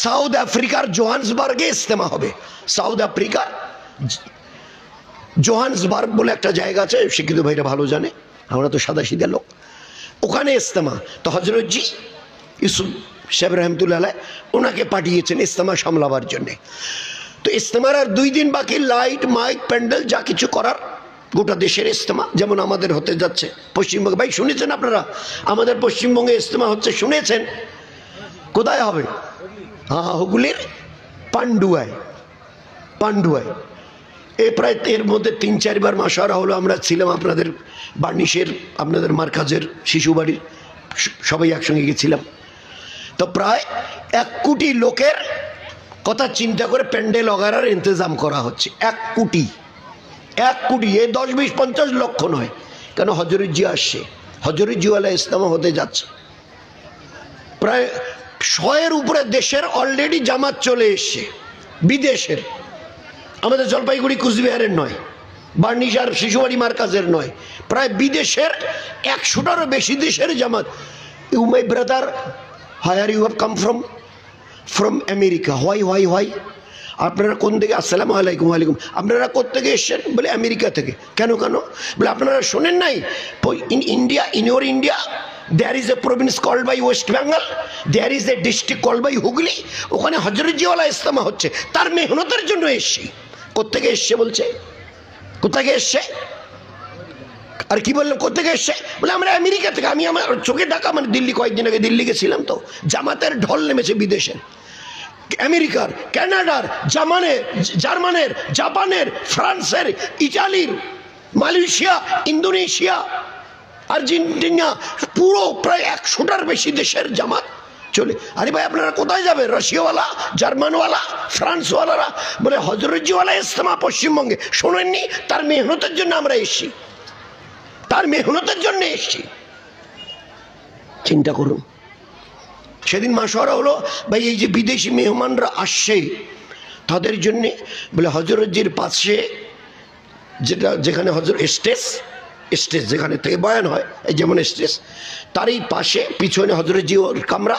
South আফ্রিকার জোহান্সবার্গে ইজতেমা হবে। South আফ্রিকার জোহান্সবার্গ বলে একটা জায়গা আছে, শিক্ষিত ভাইরা ভালো জানে, আমরা তো সাদা সিধা লোক। ওখানে ইজতেমা। তো হজরতজি ইউসুফ সাহেব রহমতুল্লাহ আলাইহি ওনাকে পাঠিয়েছেন ইজতেমা সামলাবার জন্যে। তো ইজতেমার আর 2 দিন বাকি। লাইট মাইক প্যান্ডেল যা কিছু করার, গোটা দেশের ইজতেমা যেমন আমাদের হতে যাচ্ছে পশ্চিমবঙ্গে। ভাই শুনেছেন আপনারা আমাদের পশ্চিমবঙ্গে ইজতেমা হচ্ছে? শুনেছেন? কোথায় হবে? হ্যাঁ, হুগলির পান্ডুয়ায়। পান্ডুয়ায় এ প্রায় এর মধ্যে 3-4 বার মাশওয়ারা হলো। আমরা ছিলাম আপনাদের বার্নিশের, আপনাদের মার্কাজের শিশু বাড়ির, সবাই একসঙ্গে গেছিলাম। তো প্রায় 1 কোটি লোকের কথা চিন্তা করে প্যান্ডেল অগারার ইন্তজাম করা হচ্ছে। 1 কোটি, 1 কোটি, এ 10, 20, 50 লক্ষ নয়। কেন? হজরতজি আসছে, হজরতজি ওয়ালা ইজতেমা হতে যাচ্ছে। প্রায় 100-এর উপরে দেশের অলরেডি জামাত চলে এসছে, বিদেশের। আমাদের জলপাইগুড়ি কুচবিহারের নয়, বার্নিশ আর শিশুবাড়ি মার্কাজের নয়, প্রায় বিদেশের 100টারও বেশি দেশের জামাত। You my brother, where you have come from America. Why আপনারা কোন থেকে? আসসালামু আলাইকুম। ওয়ালাইকুম। আপনারা কোত্থেকে এসছেন? বলে আমেরিকা থেকে। কেন? বলে আপনারা শোনেন নাই in India, in your India there is a province called by West Bengal, there is a district called by Hooghly, ওখানে হজরতজিওয়ালা ইজতেমা হচ্ছে, তার মেহনতের জন্য এসছি। কোত্থেকে এসছে বলছে? কোথেকে এসছে? আর কি বললাম কোথেকে এসছে? বলে আমরা আমেরিকা থেকে। আমি আমার চোখে দেখা, মানে দিল্লি কয়েকদিন আগে দিল্লি গেছিলাম, তো জামাতের ঢল নেমেছে বিদেশের, আমেরিকার, কানাডার, জার্মানের, জাপানের, ফ্রান্সের, ইটালির, মালয়েশিয়া, ইন্দোনেশিয়া, আর্জেন্টিনা, পুরো প্রায় 100টার বেশি দেশের জামাত চলে। আরে ভাই আপনারা কোথায় যাবেন? রাশিয়াওয়ালা, জার্মানওয়ালা, ফ্রান্সওয়ালারা বলে হজরতজিওয়ালা ইজতেমা পশ্চিমবঙ্গে। শোনেননি? তার মেহনতের জন্য আমরা এসছি, তার মেহনতের জন্য এসছি। চিন্তা করুন। সেদিন মাশওয়ারা হলো, ভাই এই যে বিদেশি মেহমানরা আসছে তাদের জন্যে বলে হজরতজির পাশে যেখানে হজরত স্টেজ যেখানে থেকে বয়ান হয়, এই যেমন স্টেজ, তারই পাশে পিছনে হজরতজি ওর কামরা,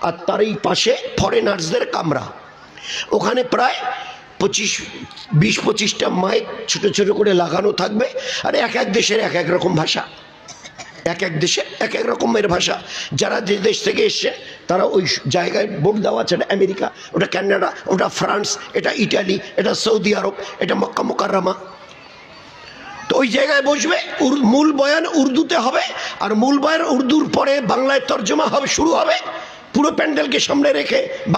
আর তারই পাশে ফরেনার্সদের কামরা। ওখানে প্রায় 20-25টা মাইক ছোট ছোট করে লাগানো থাকবে। আর এক দেশের এক রকম ভাষা, এক দেশে এক রকমের ভাষা। যারা যে দেশ থেকে এসছে তারা ওই জায়গায় বোর্ড দেওয়া আছে, এটা আমেরিকা, ওটা কানাডা, ওটা ফ্রান্স, এটা ইটালি, এটা সৌদি আরব, এটা মক্কা মুকাররমা। তো ওই জায়গায় বসবে, মূল বয়ান উর্দুতে হবে, আর মূল বয়ান উর্দুর পরে বাংলায় তর্জমা হবে, শুরু হবে। পুরো প্যান্ডেলকে সামনে রেখে